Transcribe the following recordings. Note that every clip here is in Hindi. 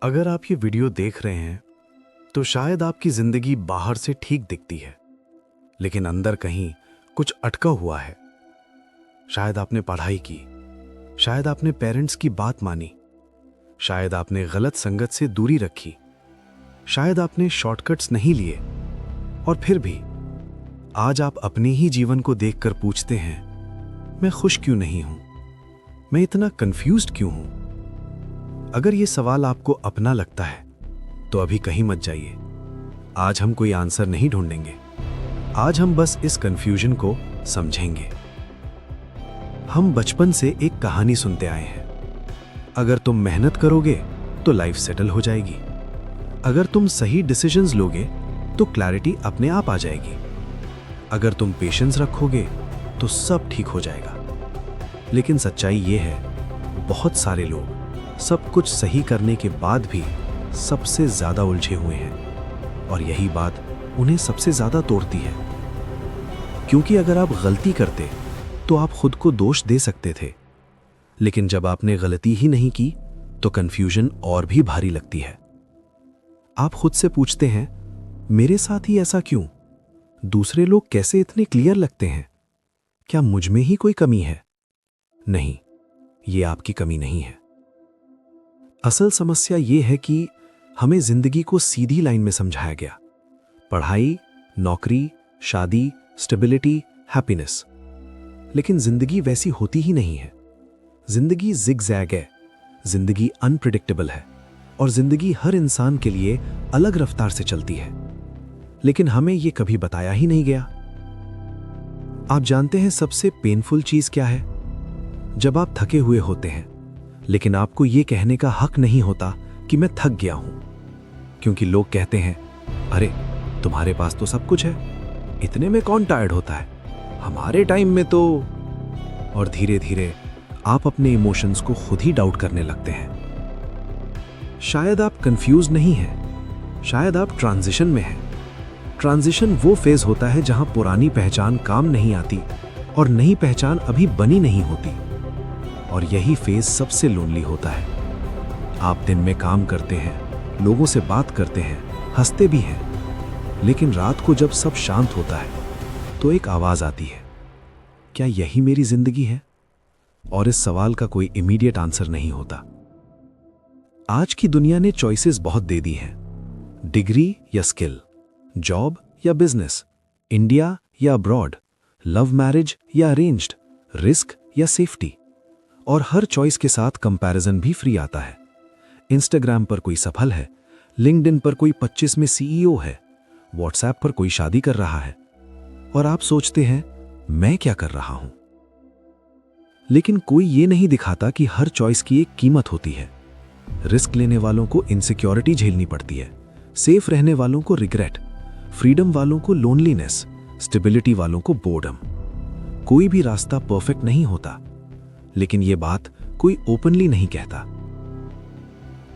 अगर आप ये वीडियो देख रहे हैं तो शायद आपकी जिंदगी बाहर से ठीक दिखती है, लेकिन अंदर कहीं कुछ अटका हुआ है। शायद आपने पढ़ाई की, शायद आपने पेरेंट्स की बात मानी, शायद आपने गलत संगत से दूरी रखी, शायद आपने शॉर्टकट्स नहीं लिए, और फिर भी आज आप अपने ही जीवन को देखकर पूछते हैं, मैं खुश क्यों नहीं हूं, मैं इतना कंफ्यूज्ड क्यों हूं। अगर ये सवाल आपको अपना लगता है तो अभी कहीं मत जाइए। आज हम कोई आंसर नहीं ढूंढेंगे, आज हम बस इस कंफ्यूजन को समझेंगे। हम बचपन से एक कहानी सुनते आए हैं, अगर तुम मेहनत करोगे तो लाइफ सेटल हो जाएगी, अगर तुम सही डिसीजंस लोगे तो क्लैरिटी अपने आप आ जाएगी, अगर तुम पेशेंस रखोगे तो सब ठीक हो जाएगा। लेकिन सच्चाई ये है, बहुत सारे लोग सब कुछ सही करने के बाद भी सबसे ज्यादा उलझे हुए हैं, और यही बात उन्हें सबसे ज्यादा तोड़ती है। क्योंकि अगर आप गलती करते तो आप खुद को दोष दे सकते थे, लेकिन जब आपने गलती ही नहीं की तो कंफ्यूजन और भी भारी लगती है। आप खुद से पूछते हैं, मेरे साथ ही ऐसा क्यों? दूसरे लोग कैसे इतने क्लियर लगते हैं? क्या मुझ में ही कोई कमी है? नहीं, ये आपकी कमी नहीं है। असल समस्या ये है कि हमें जिंदगी को सीधी लाइन में समझाया गया। पढ़ाई, नौकरी, शादी, स्टेबिलिटी, हैप्पीनेस। लेकिन जिंदगी वैसी होती ही नहीं है। जिंदगी जिगजैग है, जिंदगी अनप्रिडिक्टेबल है, और जिंदगी हर इंसान के लिए अलग रफ्तार से चलती है। लेकिन हमें यह कभी बताया ही नहीं गया। आप जानते हैं सबसे पेनफुल चीज क्या है? जब आप थके हुए होते हैं, लेकिन आपको यह कहने का हक नहीं होता कि मैं थक गया हूं, क्योंकि लोग कहते हैं, अरे तुम्हारे पास तो सब कुछ है, इतने में कौन टायर्ड होता है, हमारे टाइम में तो। और धीरे धीरे आप अपने इमोशंस को खुद ही डाउट करने लगते हैं। शायद आप कंफ्यूज नहीं हैं, शायद आप ट्रांजिशन में हैं। ट्रांजिशन वो फेज होता है जहां पुरानी पहचान काम नहीं आती और नई पहचान अभी बनी नहीं होती, और यही फेज सबसे लोनली होता है। आप दिन में काम करते हैं, लोगों से बात करते हैं, हंसते भी हैं, लेकिन रात को जब सब शांत होता है तो एक आवाज आती है, क्या यही मेरी जिंदगी है? और इस सवाल का कोई इमीडिएट आंसर नहीं होता। आज की दुनिया ने चॉइसेस बहुत दे दी हैं, डिग्री या स्किल, जॉब या बिजनेस, इंडिया या अब्रॉड, लव मैरिज या अरेंज्ड, रिस्क या सेफ्टी। और हर चॉइस के साथ कंपैरिजन भी फ्री आता है। इंस्टाग्राम पर कोई सफल है, लिंक्डइन पर कोई 25 में सीईओ है, व्हाट्सएप पर कोई शादी कर रहा है, और आप सोचते हैं, मैं क्या कर रहा हूं? लेकिन कोई ये नहीं दिखाता कि हर चॉइस की एक कीमत होती है। रिस्क लेने वालों को इनसिक्योरिटी झेलनी पड़ती है, सेफ रहने वालों को रिग्रेट, फ्रीडम वालों को लोनलीनेस, स्टेबिलिटी वालों को बोर्डम। कोई भी रास्ता परफेक्ट नहीं होता, लेकिन यह बात कोई ओपनली नहीं कहता।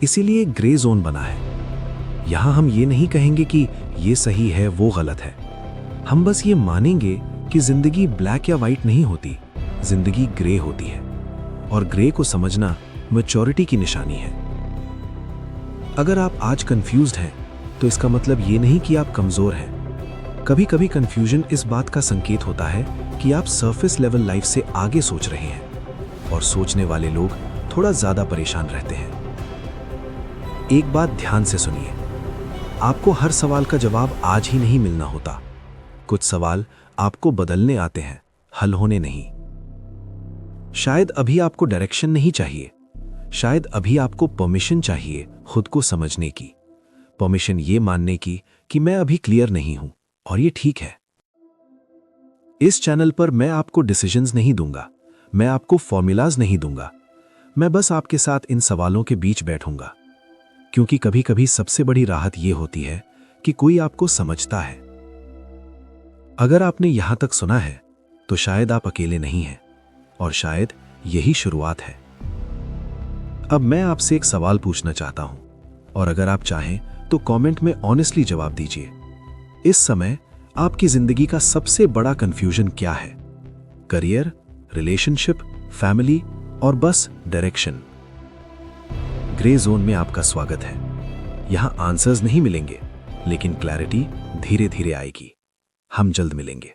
इसीलिए एक ग्रे जोन बना है। यहां हम ये नहीं कहेंगे कि ये सही है, वो गलत है। हम बस ये मानेंगे कि जिंदगी ब्लैक या व्हाइट नहीं होती, जिंदगी ग्रे होती है, और ग्रे को समझना मैच्योरिटी की निशानी है। अगर आप आज कंफ्यूज्ड हैं तो इसका मतलब ये नहीं कि आप कमजोर हैं। कभी कभी कंफ्यूजन इस बात का संकेत होता है कि आप सरफेस लेवल लाइफ से आगे सोच रहे हैं, और सोचने वाले लोग थोड़ा ज्यादा परेशान रहते हैं। एक बात ध्यान से सुनिए, आपको हर सवाल का जवाब आज ही नहीं मिलना होता। कुछ सवाल आपको बदलने आते हैं, हल होने नहीं। शायद अभी आपको डायरेक्शन नहीं चाहिए, शायद अभी आपको परमिशन चाहिए खुद को समझने की, परमिशन ये मानने की कि मैं अभी क्लियर नहीं हूं, और ये ठीक है। इस चैनल पर मैं आपको डिसीजंस नहीं दूंगा, मैं आपको फॉर्मूलाज नहीं दूंगा, मैं बस आपके साथ इन सवालों के बीच बैठूंगा। क्योंकि कभी कभी सबसे बड़ी राहत यह होती है कि कोई आपको समझता है। अगर आपने यहां तक सुना है तो शायद आप अकेले नहीं हैं, और शायद यही शुरुआत है। अब मैं आपसे एक सवाल पूछना चाहता हूं, और अगर आप चाहें तो कमेंट में ऑनेस्टली जवाब दीजिए। इस समय आपकी जिंदगी का सबसे बड़ा कंफ्यूजन क्या है? करियर, रिलेशनशिप, फैमिली, और बस डायरेक्शन? ग्रे जोन में आपका स्वागत है। यहाँ आंसर्स नहीं मिलेंगे, लेकिन क्लैरिटी धीरे धीरे आएगी। हम जल्द मिलेंगे।